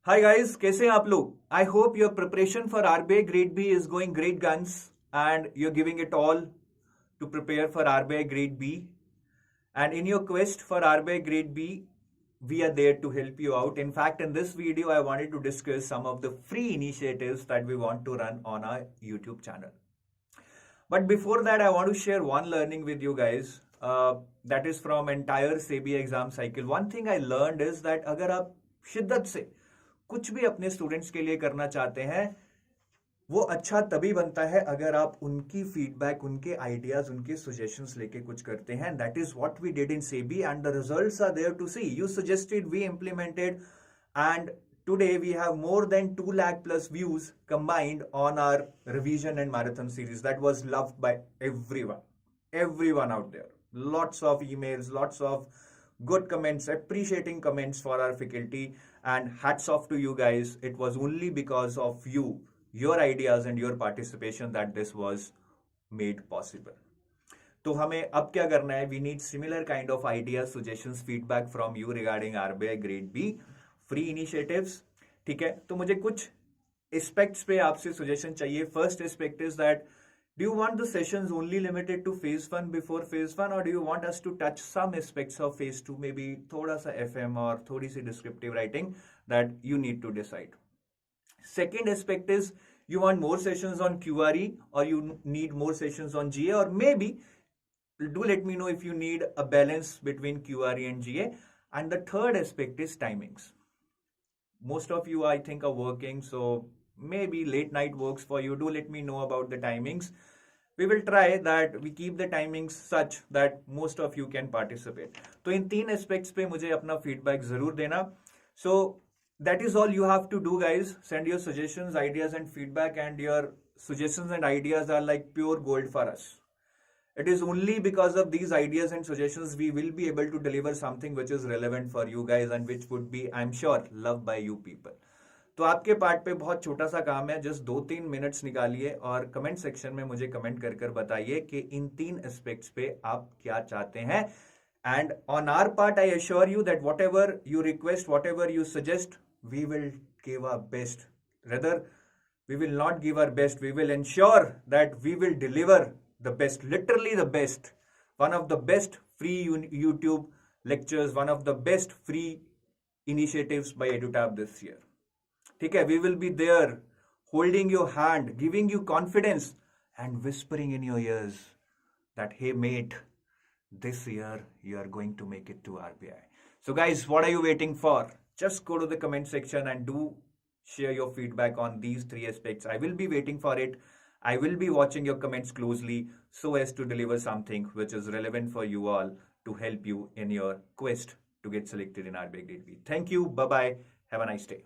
Hi guys, कैसे हैं आप लोग? I hope your preparation for RBI Grade B is going great guns and you're giving it all to prepare for RBI Grade B. And in your quest for RBI Grade B, we are there to help you out. In fact, in this video, I wanted to discuss some of the free initiatives that we want to run on our YouTube channel. But before that, I want to share one learning with you guys. That is from entire SEBI exam cycle. One thing I learned is that अगर आप शिद्दत से कुछ भी अपने students के लिए करना चाहते हैं, वो अच्छा तभी बनता है अगर आप उनकी फीडबैक, उनके आइडियाज, उनके सजेशंस लेके कुछ करते हैं. That is what we did in SEBI and the results are there to see. You suggested, we implemented, and today we have more than 2 lakh plus views combined on our revision and marathon series. That was loved by everyone out there. Lots of emails, lots of good comments, appreciating comments for our faculty, and hats off to you guys. It was only because of you, your ideas and your participation that this was made possible. तो हमें अब क्या करना है? We need similar kind of ideas, suggestions, feedback from you regarding RBI Grade B free initiatives. ठीक है, तो मुझे कुछ एस्पेक्ट्स पे आपसे सजेशन चाहिए. First aspect is that do you want the sessions only limited to phase 1 before phase 1 और do you want us to touch some aspects of phase 2, may be थोड़ा सा एफएम और थोड़ी सी descriptive writing? That you need to decide. Second aspect is you want more sessions on QRE or you need more sessions on GA, or maybe do let me know if you need a balance between QRE and GA. And the third aspect is timings. Most of you, I think, are working, so maybe late night works for you. Do let me know about the timings. We will try that we keep the timings such that most of you can participate. तो इन तीन aspects पे मुझे अपना feedback जरूर देना. So that is all you have to do, guys. Send your suggestions, ideas and feedback, and your suggestions and ideas are like pure gold for us. It is only because of these ideas and suggestions we will be able to deliver something which is relevant for you guys and which would be, I'm sure, loved by you people. तो आपके part पे बहुत छोटा सा काम है. Just 2-3 minutes निकालिए और कमेंट सेक्शन में मुझे कमेंट कर बताइए कि इन तीन एस्पेक्ट्स पे आप क्या चाहते हैं. And on our part I assure you that whatever you request, whatever you suggest, we will give our best. Rather, we will not give our best. We will ensure that we will deliver the best, literally the best. One of the best free YouTube lectures, one of the best free initiatives by EduTap this year. ठीक है, we will be there holding your hand, giving you confidence and whispering in your ears that, hey mate, this year you are going to make it to RBI. So guys, what are you waiting for? Just go to the comment section and do share your feedback on these three aspects. I will be waiting for it. I will be watching your comments closely so as to deliver something which is relevant for you all to help you in your quest to get selected in RBI Grade B. Thank you. Bye-bye. Have a nice day.